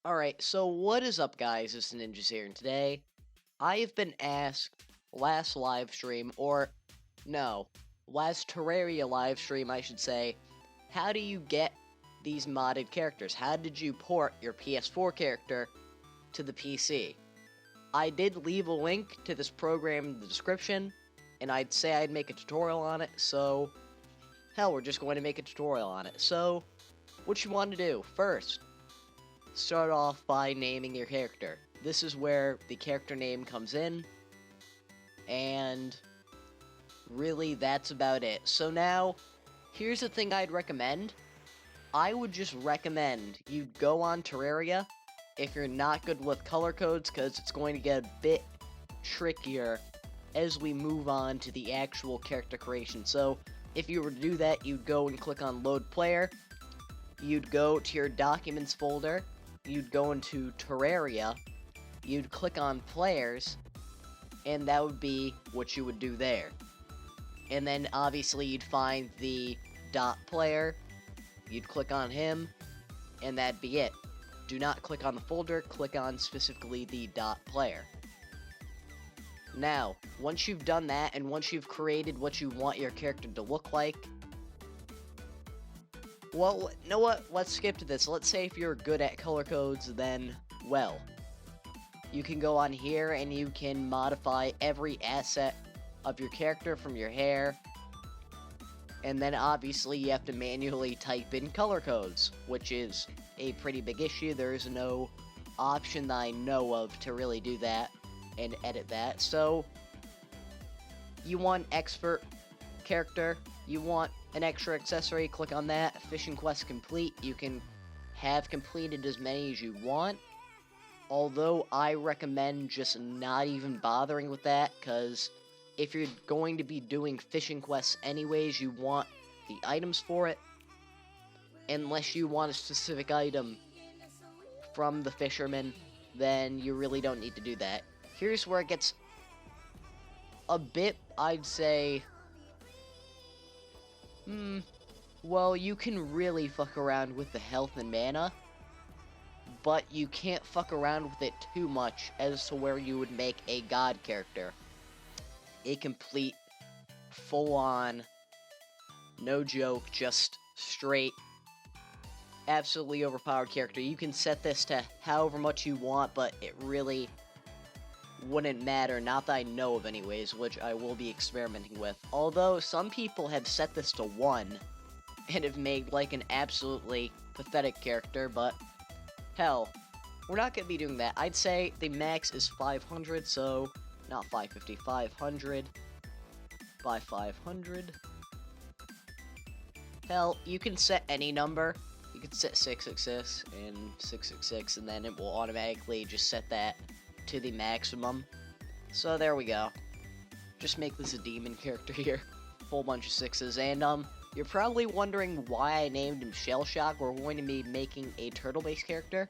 Alright, so what is up guys, it's Ninjas here, and today, I have been asked, last live stream, or, no, last Terraria live stream I should say, how do you get these modded characters? How did you port your PS4 character to the PC? I did leave a link to this program in the description, and I'd say I'd make a tutorial on it, so, hell, we're just going to make a tutorial on it. So, what you want to do, first, start off by naming your character. This is where the character name comes in, and really that's about it. So now, here's the thing I'd recommend. I would just recommend you go on Terraria if you're not good with color codes, because it's going to get a bit trickier as we move on to the actual character creation. So if you were to do that, you'd go and click on load player, you'd go to your documents folder, you'd go into Terraria, you'd click on players, and that would be what you would do there. And then obviously you'd find the dot player, you'd click on him, and that'd be it. Do not click on the folder, click on specifically the dot player. Now, once you've done that, and once you've created what you want your character to look like, well, you know what? Let's skip to this. Let's say if you're good at color codes, then, well, you can go on here and you can modify every asset of your character from your hair. And then obviously you have to manually type in color codes, which is a pretty big issue. There is no option that I know of to really do that and edit that. So, you want expert character, you want an extra accessory, click on that. Fishing quest complete, you can have completed as many as you want. Although I recommend just not even bothering with that, because if you're going to be doing fishing quests anyways, you want the items for it. Unless you want a specific item from the fisherman, then you really don't need to do that. Here's where it gets a bit, I'd say, well, you can really fuck around with the health and mana, but you can't fuck around with it too much as to where you would make a god character. A complete, full-on, no joke, just straight, absolutely overpowered character. You can set this to however much you want, but it really wouldn't matter, not that I know of anyways, which I will be experimenting with. Although, some people have set this to 1, and have made, like, an absolutely pathetic character, but, hell, we're not gonna be doing that. I'd say the max is 500, so, not 550, 500, by 500. Hell, you can set any number. You can set 666, and 666, and then it will automatically just set that to the maximum. So there we go. Just make this a demon character here. Whole bunch of 6s. And you're probably wondering why I named him Shell Shock. We're going to be making a turtle-based character.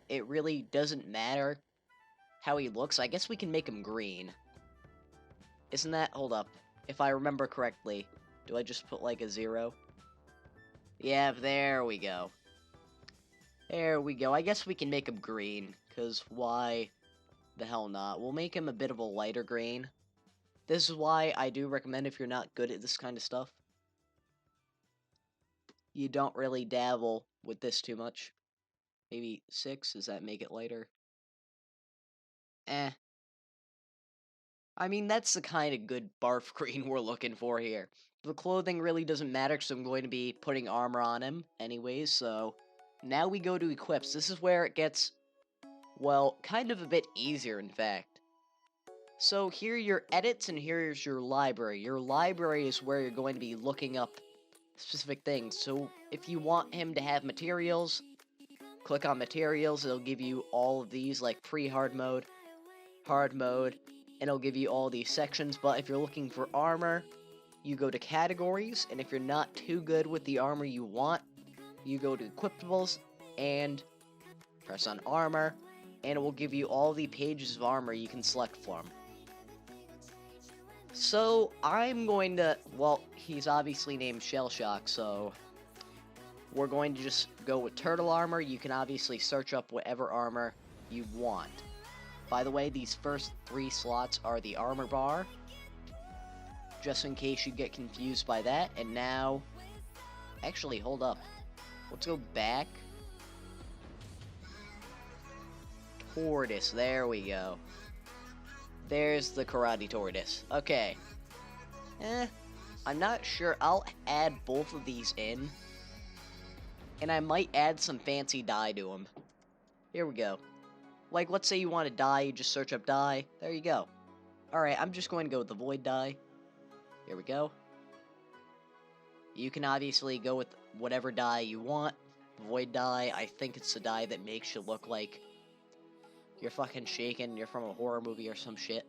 It really doesn't matter how he looks. I guess we can make him green. Isn't that? Hold up. If I remember correctly, do I just put like a 0? Yeah, there we go. There we go. I guess we can make him green, because why the hell not? We'll make him a bit of a lighter green. This is why I do recommend, if you're not good at this kind of stuff, you don't really dabble with this too much. Maybe 6, does that make it lighter? I mean, that's the kind of good barf green we're looking for here. The clothing really doesn't matter, because I'm going to be putting armor on him anyways, so now we go to equips. This is where it gets, well, kind of a bit easier, in fact. So here are your edits, and here's your library. Your library is where you're going to be looking up specific things. So if you want him to have materials, click on materials. It'll give you all of these, like pre-hard mode, hard mode, and it'll give you all these sections. But if you're looking for armor, you go to categories, and if you're not too good with the armor you want, you go to equipables and press on armor, and it will give you all the pages of armor you can select from. So, I'm going to, well, he's obviously named Shell Shock, so we're going to just go with turtle armor. You can obviously search up whatever armor you want. By the way, these first 3 slots are the armor bar, just in case you get confused by that. And now, actually, hold up. Let's go back. Tortoise, there we go. There's the karate tortoise. Okay. I'm not sure. I'll add both of these in. And I might add some fancy dye to them. Here we go. Like, let's say you want a dye, you just search up dye. There you go. Alright, I'm just going to go with the void dye. Here we go. You can obviously go with whatever dye you want. Void dye, I think it's the dye that makes you look like you're fucking shaken, you're from a horror movie or some shit.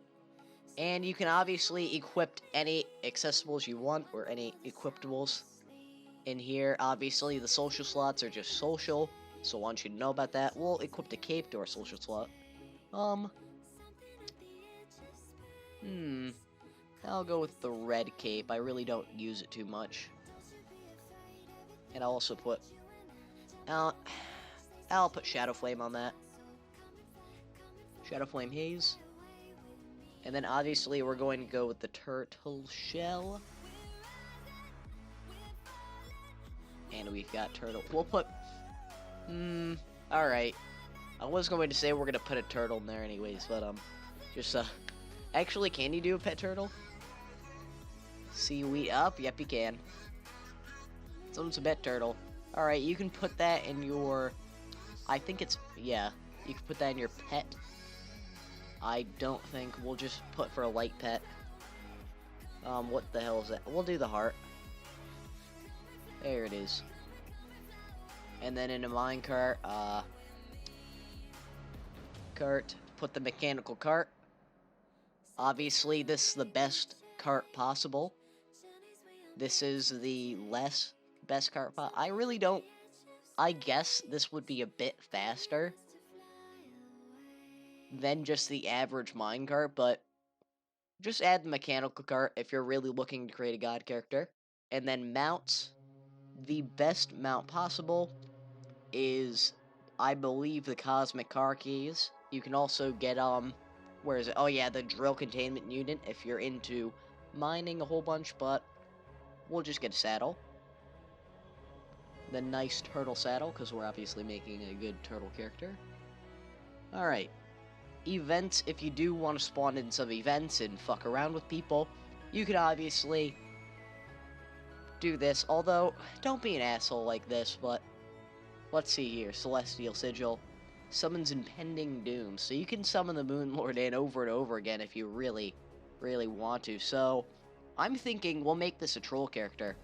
And you can obviously equip any accessibles you want, or any equipables in here. Obviously, the social slots are just social, so I want you to know about that. We'll equip the cape to our social slot. I'll go with the red cape. I really don't use it too much. And I'll also put... I'll put Shadow Flame on that. Shadow Flame Haze. And then obviously we're going to go with the turtle shell. And we've got turtle. We'll put... alright. I was going to say we're going to put a turtle in there anyways, but, actually, can you do a pet turtle? Seaweed up? Yep, you can. Someone's a pet turtle. Alright, you can put that in your... I think it's... Yeah, you can put that in your pet. I don't think... We'll just put for a light pet. What the hell is that? We'll do the heart. There it is. And then in a minecart, put the mechanical cart. Obviously, this is the best cart possible. This is the best cart I really don't... I guess this would be a bit faster than just the average minecart, but just add the mechanical cart if you're really looking to create a god character. And then mounts. The best mount possible is, I believe, the cosmic car keys. You can also get, where is it? Oh yeah, the drill containment unit if you're into mining a whole bunch, but we'll just get a saddle. The nice turtle saddle, because we're obviously making a good turtle character. Alright. Events, if you do want to spawn in some events and fuck around with people, you could obviously do this, although, don't be an asshole like this, but let's see here. Celestial Sigil summons impending doom, so you can summon the moonlord in over and over again if you really, really want to. So I'm thinking we'll make this a troll character.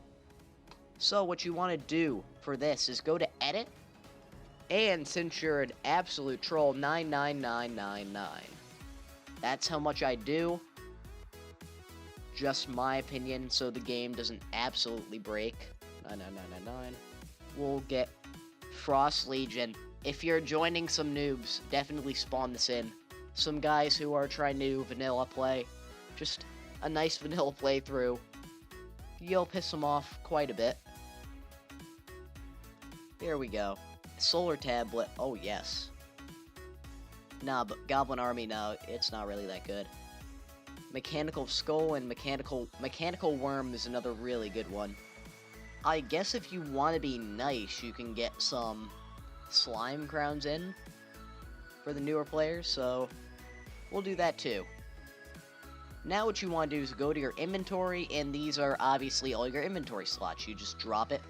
So what you want to do for this is go to edit, and since you're an absolute troll, 99999. That's how much I do. Just my opinion, so the game doesn't absolutely break. 99999. We'll get Frost Legion. If you're joining some noobs, definitely spawn this in. Some guys who are trying to vanilla play. Just a nice vanilla playthrough. You'll piss them off quite a bit. Here we go. Solar Tablet. Oh, yes. Nah, but Goblin Army, no, it's not really that good. Mechanical Skull and Mechanical Worm is another really good one. I guess if you want to be nice, you can get some slime crowns in for the newer players, so we'll do that too. Now what you want to do is go to your inventory, and these are obviously all your inventory slots. You just drop it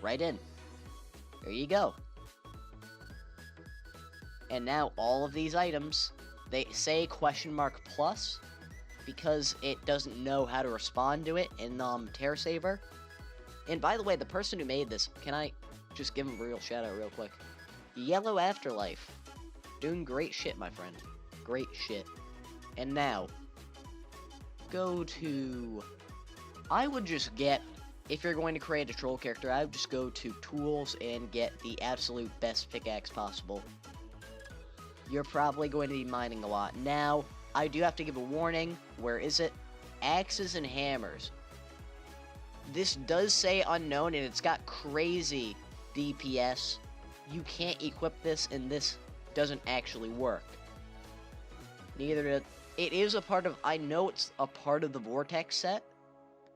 right in. There you go. And now all of these items, they say !+ because it doesn't know how to respond to it in Terrasavr. And by the way, the person who made this, can I just give him a real shout out real quick? Yellow Afterlife. Doing great shit, my friend. Great shit. And now, go to... I would just get, if you're going to create a troll character, I would just go to tools and get the absolute best pickaxe possible. You're probably going to be mining a lot. Now, I do have to give a warning. Where is it? Axes and hammers. This does say unknown, and it's got crazy DPS, you can't equip this, and this doesn't actually work. It is a part of, I know it's a part of the Vortex set,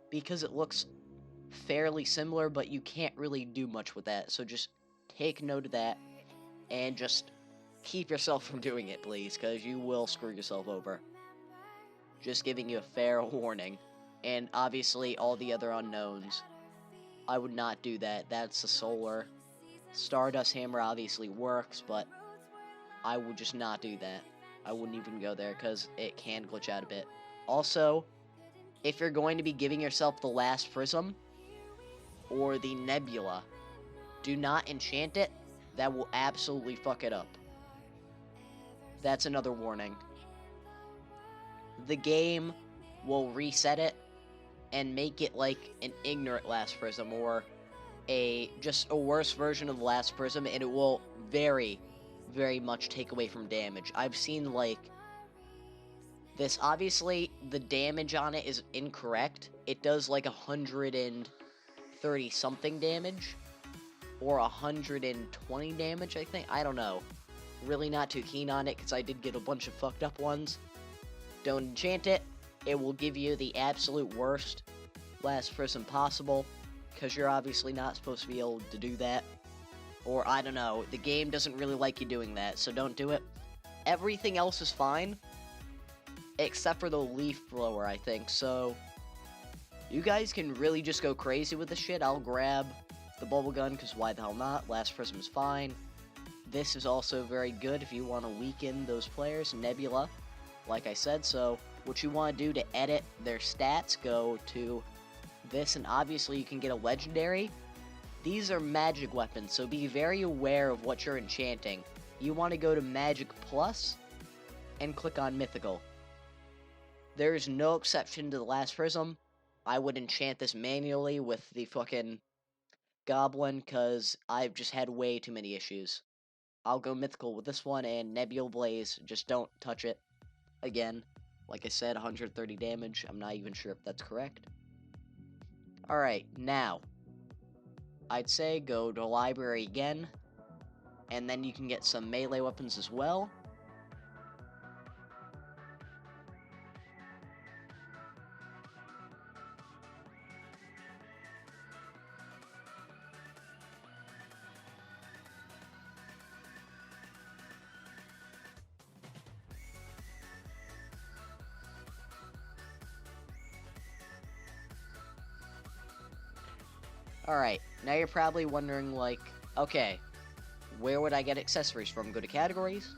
because it looks fairly similar, but you can't really do much with that, so just take note of that, and just keep yourself from doing it, please, because you will screw yourself over. Just giving you a fair warning. And obviously, all the other unknowns, I would not do that. That's the solar. Stardust Hammer obviously works, but I would just not do that. I wouldn't even go there, because it can glitch out a bit. Also, if you're going to be giving yourself the last prism, or the nebula, do not enchant it. That will absolutely fuck it up. That's another warning. The game will reset it and make it like an ignorant last prism, or just a worse version of the last prism, and it will very, very much take away from damage. I've seen like this. Obviously, the damage on it is incorrect. It does like 130 something damage, or 120 damage, I think. I don't know. Really not too keen on it, because I did get a bunch of fucked up ones. Don't enchant it. It will give you the absolute worst last prism possible, because you're obviously not supposed to be able to do that. Or, I don't know, the game doesn't really like you doing that, so don't do it. Everything else is fine, except for the leaf blower, I think. So, you guys can really just go crazy with this shit. I'll grab the bubble gun, because why the hell not? Last prism is fine. This is also very good if you want to weaken those players. Nebula, like I said. So what you want to do to edit their stats, go to this, and obviously you can get a legendary. These are magic weapons, so be very aware of what you're enchanting. You want to go to Magic Plus and click on Mythical. There is no exception to the last prism. I would enchant this manually with the fucking Goblin, because I've just had way too many issues. I'll go mythical with this one, and Nebula Blaze, just don't touch it. Again, like I said, 130 damage. I'm not even sure if that's correct. Alright, now, I'd say go to library again, and then you can get some melee weapons as well. Alright, now you're probably wondering, like, okay, where would I get accessories from? Go to categories,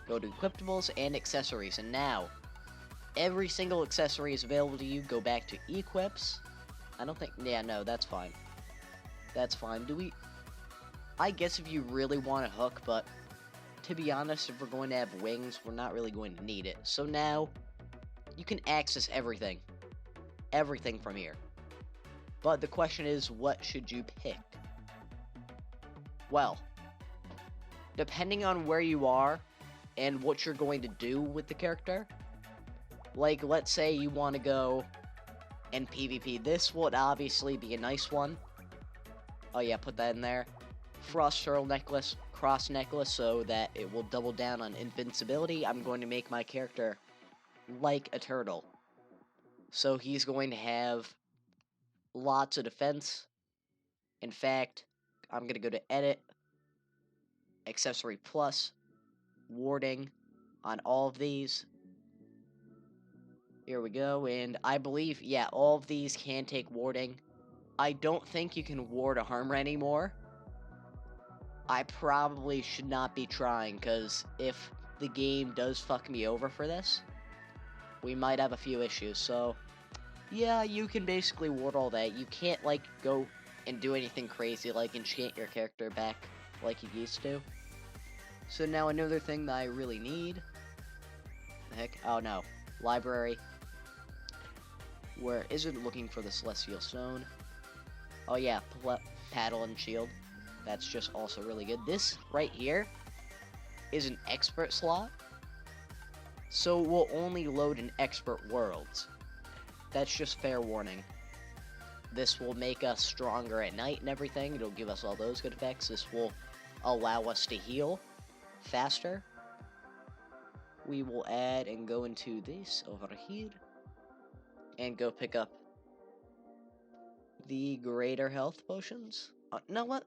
go to equipables, and accessories, and now, every single accessory is available to you. Go back to equips. I don't think, yeah, no, that's fine. That's fine. I guess if you really want a hook, but to be honest, if we're going to have wings, we're not really going to need it. So now, you can access everything. Everything from here. But the question is, what should you pick? Well, depending on where you are and what you're going to do with the character, like, let's say you want to go and PvP. This would obviously be a nice one. Oh yeah, put that in there. Frost Turtle Necklace, Cross Necklace, so that it will double down on invincibility. I'm going to make my character like a turtle. So he's going to have lots of defense. In fact, I'm going to go to Edit, Accessory Plus, Warding on all of these. Here we go, and I believe, yeah, all of these can take warding. I don't think you can ward a Harmer anymore. I probably should not be trying, because if the game does fuck me over for this, we might have a few issues. So, yeah, you can basically ward all that. You can't, like, go and do anything crazy, like enchant your character back like you used to. So now another thing that I really need. The heck? Oh no. Library. Where is it? Looking for the Celestial Stone. Oh yeah, paddle and shield. That's just also really good. This right here is an expert slot, so it will only load in expert worlds. That's just fair warning. This will make us stronger at night and everything. It'll give us all those good effects. This will allow us to heal faster. We will add and go into this over here. And go pick up the greater health potions. You know what?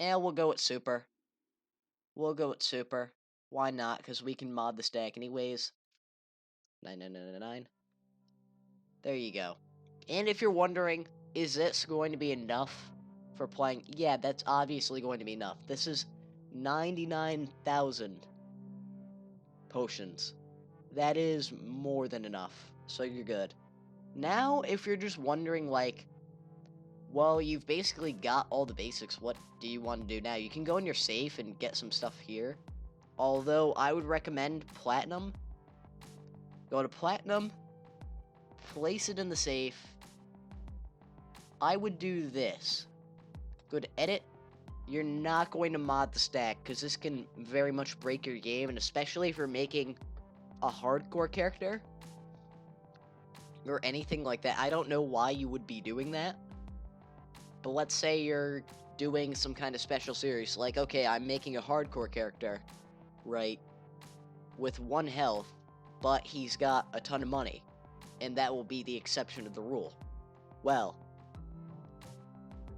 We'll go with super. We'll go with super. Why not? Because we can mod the stack anyways. 9999. There you go. And if you're wondering, is this going to be enough for playing? Yeah, that's obviously going to be enough. This is 99,000 potions. That is more than enough. So you're good. Now, if you're just wondering, like, well, you've basically got all the basics. What do you want to do now? You can go in your safe and get some stuff here. Although, I would recommend platinum. Go to platinum. Place it in the safe. I would do this. Go to edit. You're not going to mod the stack, because this can very much break your game. And especially if you're making a hardcore character. Or anything like that. I don't know why you would be doing that. But let's say you're doing some kind of special series. Like, okay, I'm making a hardcore character, right? With 1 health, but he's got a ton of money. And that will be the exception to the rule. Well,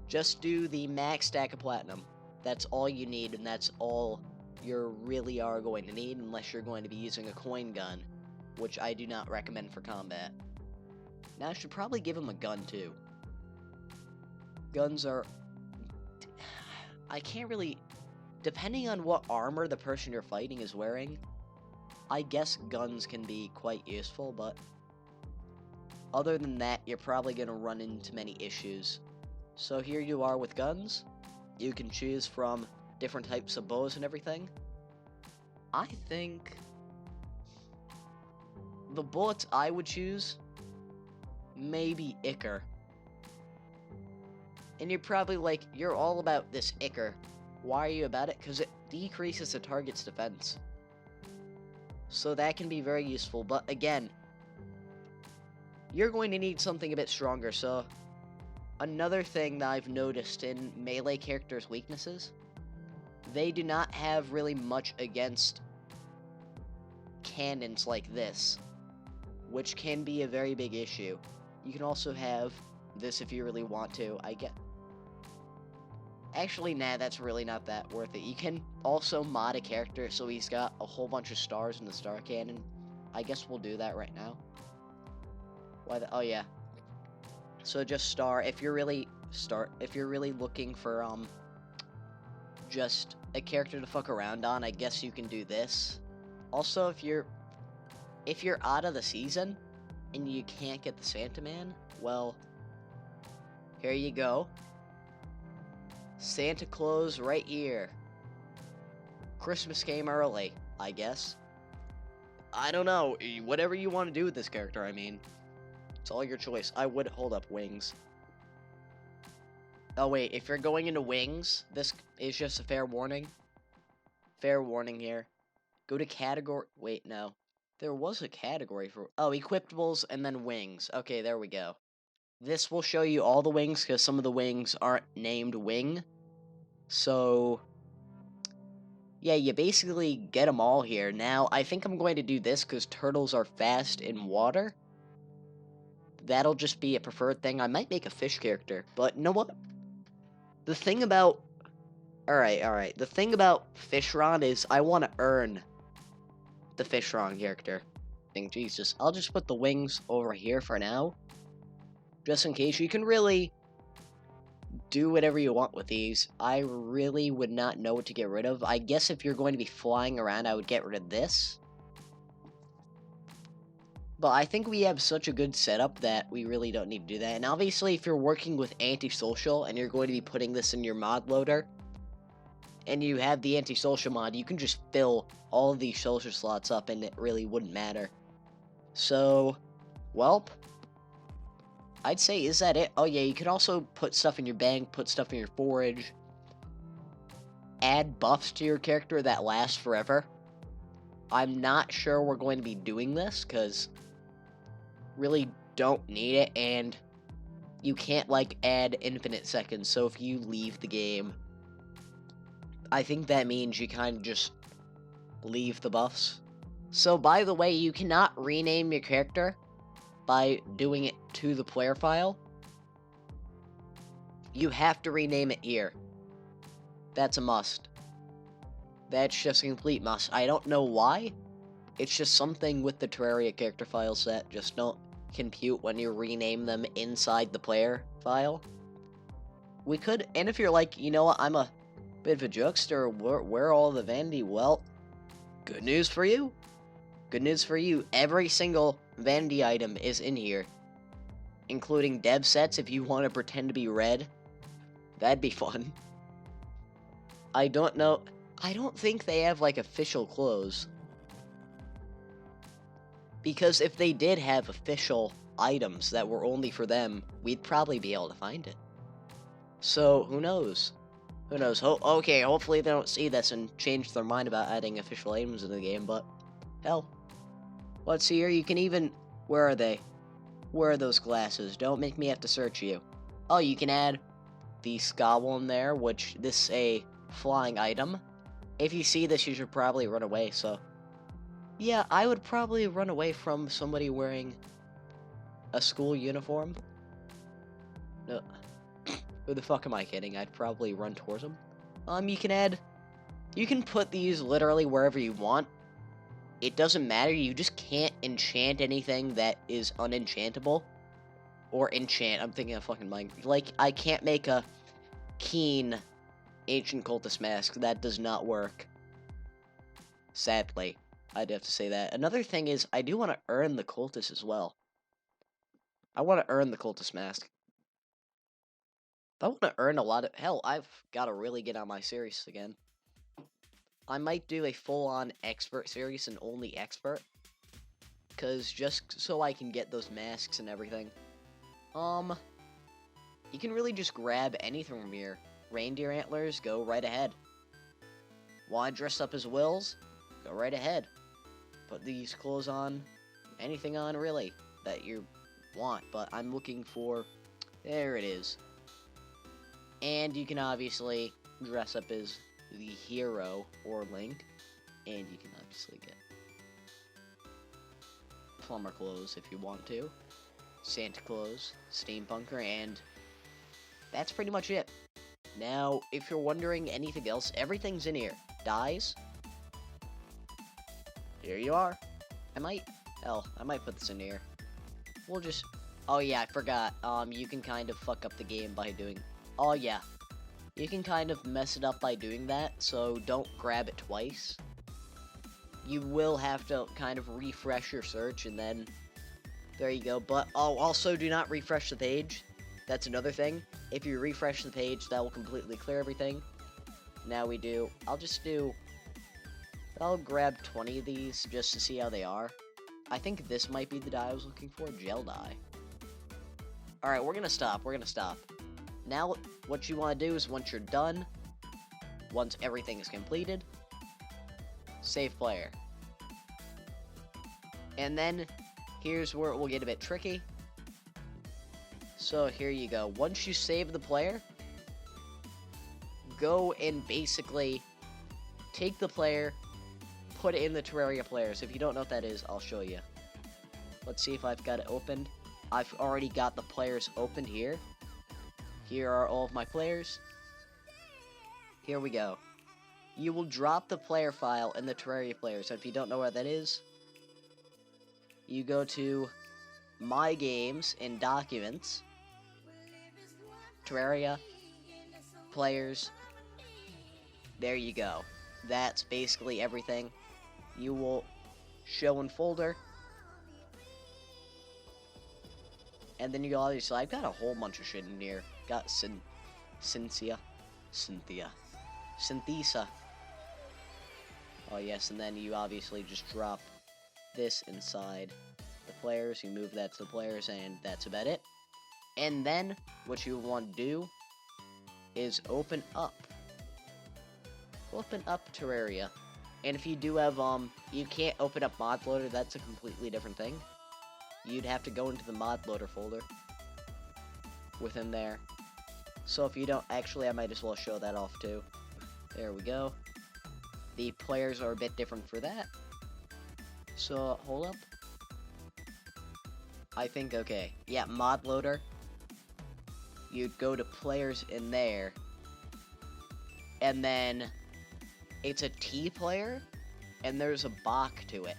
just do the max stack of platinum. That's all you need, and that's all you really are going to need, unless you're going to be using a coin gun, which I do not recommend for combat. Now, I should probably give him a gun, too. Guns are... I can't really... Depending on what armor the person you're fighting is wearing, I guess guns can be quite useful, but... Other than that, you're probably going to run into many issues. So here you are with guns. You can choose from different types of bows and everything. I think... the bullets I would choose... maybe Ichor. And you're probably like, you're all about this Ichor. Why are you about it? Because it decreases the target's defense. So that can be very useful. But again, you're going to need something a bit stronger. So another thing that I've noticed in melee characters' weaknesses, they do not have really much against cannons like this, which can be a very big issue. You can also have this if you really want to. Actually, nah, that's really not that worth it. You can also mod a character so he's got a whole bunch of stars in the star cannon. I guess we'll do that right now. Oh yeah. So just star. If you're really looking for just a character to fuck around on, I guess you can do this. Also, if you're out of the season and you can't get the Santa Man, well, here you go. Santa Claus right here. Christmas came early, I guess. I don't know. Whatever you want to do with this character, I mean. It's all your choice. I would hold up wings. Oh, wait. If you're going into wings, this is just a fair warning. Fair warning here. Go to category. Wait, no. There was a category for... oh, equipables and then wings. Okay, there we go. This will show you all the wings because some of the wings aren't named wing. So, yeah, you basically get them all here. Now, I think I'm going to do this because turtles are fast in water. That'll just be a preferred thing. I might make a fish character, but you know what? The thing about... Alright. The thing about Fishron is I want to earn the Fishron character. Jesus, I'll just put the wings over here for now. Just in case. You can really do whatever you want with these. I really would not know what to get rid of. I guess if you're going to be flying around, I would get rid of this. But I think we have such a good setup that we really don't need to do that. And obviously, if you're working with antisocial and you're going to be putting this in your mod loader, and you have the antisocial mod, you can just fill all of these social slots up and it really wouldn't matter. So, welp. I'd say, is that it? Oh yeah, you can also put stuff in your bank, put stuff in your forage. Add buffs to your character that last forever. I'm not sure we're going to be doing this, because really don't need it, and you can't, like, add infinite seconds, so if you leave the game, I think that means you kind of just leave the buffs. So, by the way, you cannot rename your character by doing it to the player file. You have to rename it here. That's a must. That's just a complete must. I don't know why. It's just something with the Terraria character files that just don't compute when you rename them inside the player file. We could, and if you're like, you know what, I'm a bit of a jokester, where are all the vanity? Well, good news for you. Good news for you. Every single vanity item is in here, including dev sets if you want to pretend to be red. That'd be fun. I don't know. I don't think they have, like, official clothes. Because if they did have official items that were only for them, we'd probably be able to find it. So, who knows? Who knows? Okay, hopefully they don't see this and change their mind about adding official items in the game, but hell. Let's see here, you can even... Where are they? Where are those glasses? Don't make me have to search you. Oh, you can add the scowl in there, which this is a flying item. If you see this, you should probably run away, so... Yeah, I would probably run away from somebody wearing a school uniform. No. Who the fuck am I kidding? I'd probably run towards them. You can put these literally wherever you want. It doesn't matter, you just can't enchant anything that is unenchantable. Or enchant, I'm thinking of fucking mine. Like, I can't make a keen ancient cultist mask. That does not work. Sadly, I'd have to say that. Another thing is, I do want to earn the cultist as well. I want to earn the cultist mask. I want to earn a lot of... Hell, I've got to really get on my series again. I might do a full-on expert series and only expert. Because just so I can get those masks and everything. You can really just grab anything from here. Reindeer antlers, go right ahead. Want to dress up as Wills? Go right ahead. Put these clothes on. Anything on, really, that you want. But I'm looking for... There it is. And you can obviously dress up as the hero or Link. And you can obviously get plumber clothes if you want to. Santa Claus, steampunker, and that's pretty much it. Now, if you're wondering anything else, everything's in here. Dyes. Here you are. I might put this in here. We'll just... Oh yeah, I forgot. You can kind of fuck up the game by doing... Oh yeah. You can kind of mess it up by doing that, so don't grab it twice. You will have to kind of refresh your search, and then... There you go. But, oh, also do not refresh the page. That's another thing. If you refresh the page, that will completely clear everything. Now we do... I'll grab 20 of these just to see how they are. I think this might be the dye I was looking for. Gel dye. Alright, we're gonna stop. Now, what you want to do is once you're done, once everything is completed, save player. And then, here's where it will get a bit tricky. So, here you go. Once you save the player, go and basically take the player, put it in the Terraria players. If you don't know what that is, I'll show you. Let's see if I've got it opened. I've already got the players opened here. Here are all of my players. Here we go. You will drop the player file in the Terraria players. So if you don't know where that is, you go to My Games and Documents, Terraria, Players. There you go. That's basically everything. You will show in folder. And then you go, obviously, I've got a whole bunch of shit in here. Got Synthesa. Oh yes, and then you obviously just drop this inside the players. You move that to the players, and that's about it. And then, what you want to do is open up Terraria. And if you do have, you can't open up mod loader, that's a completely different thing. You'd have to go into the mod loader folder, within there. So if you don't, actually I might as well show that off too. There we go. The players are a bit different for that. So, hold up. I think, okay. Yeah, mod loader. You'd go to players in there. And then it's a T player, and there's a Bach to it.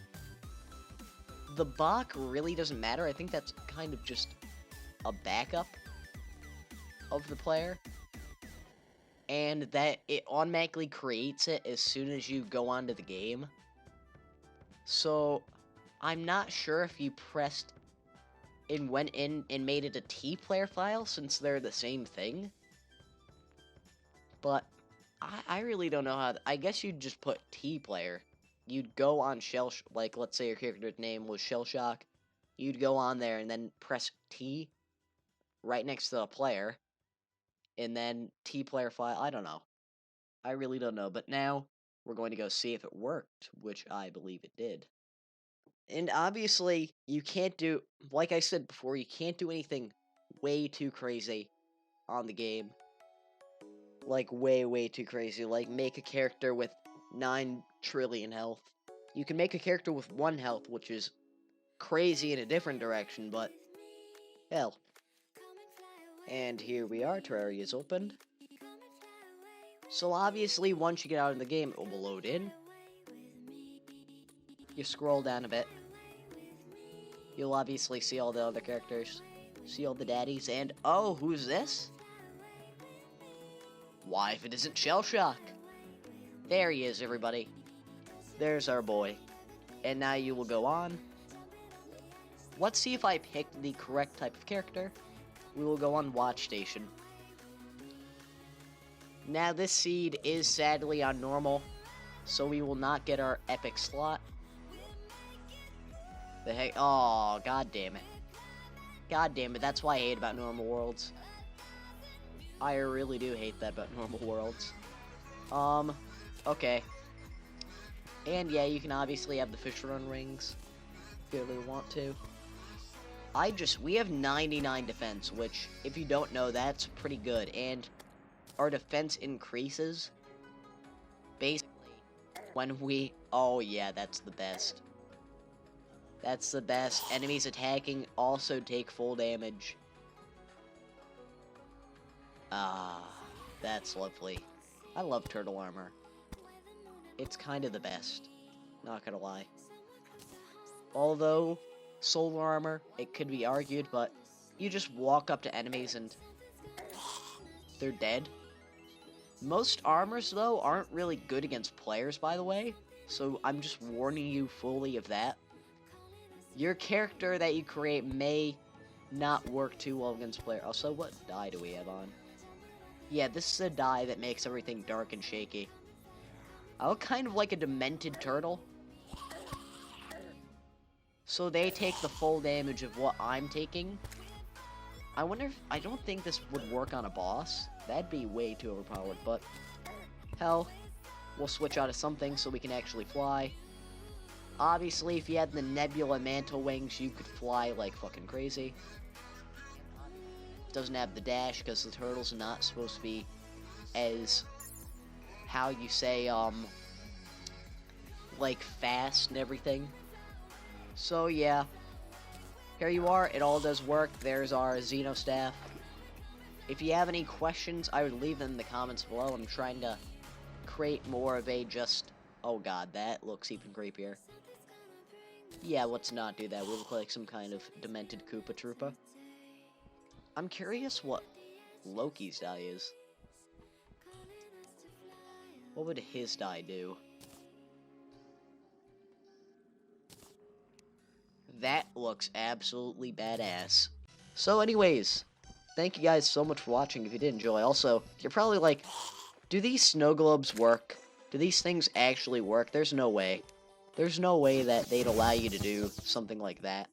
The Bach really doesn't matter. I think that's kind of just a backup of the player. And that it automatically creates it as soon as you go onto the game. So, I'm not sure if you pressed and went in and made it a T player file, since they're the same thing. But I really don't know how. I guess you'd just put T player. You'd go on like, let's say your character's name was Shell Shock. You'd go on there and then press T right next to the player. And then T player file. I don't know. I really don't know. But now we're going to go see if it worked, which I believe it did. And obviously, you can't do, like I said before, you can't do anything way too crazy on the game. Like, way too crazy. Like, make a character with 9 trillion health. You can make a character with 1 health, which is crazy in a different direction, but hell. And here we are, Terraria is opened. So obviously, once you get out of the game, it will load in. You scroll down a bit. You'll obviously see all the other characters. See all the daddies, and oh, who's this? Why, if it isn't Shell Shock? There he is, everybody. There's our boy. And now you will go on. Let's see if I picked the correct type of character. We will go on Watch Station. Now this seed is sadly on normal, so we will not get our epic slot. The heck? Oh, god damn it. God damn it, that's why I hate about normal worlds. I really do hate that about normal worlds. Okay. And yeah, you can obviously have the fish run rings if you really want to. We have 99 defense, which, if you don't know, that's pretty good. And our defense increases basically when we, oh yeah, that's the best. That's the best. Enemies attacking also take full damage. Ah, that's lovely. I love turtle armor. It's kind of the best. Not gonna lie. Although, solar armor, it could be argued, but you just walk up to enemies and they're dead. Most armors, though, aren't really good against players, by the way. So I'm just warning you fully of that. Your character that you create may not work too well against players. Also, what dye do we have on? Yeah, this is a dye that makes everything dark and shaky. I look kind of like a demented turtle. So they take the full damage of what I'm taking. I wonder if, I don't think this would work on a boss. That'd be way too overpowered, but hell, we'll switch out of something so we can actually fly. Obviously, if you had the Nebula Mantle Wings, you could fly like fucking crazy. Doesn't have the dash because the turtle's not supposed to be as, how you say, like fast and everything. So yeah, here you are. It all does work. There's our Xeno staff. If you have any questions, I would leave them in the comments below. I'm trying to create more of a just, oh god, that looks even creepier. Yeah, let's not do that. We look like some kind of demented Koopa Troopa. I'm curious what Loki's die is. What would his die do? That looks absolutely badass. So anyways, thank you guys so much for watching if you did enjoy. Also, you're probably like, do these snow globes work? Do these things actually work? There's no way. There's no way that they'd allow you to do something like that.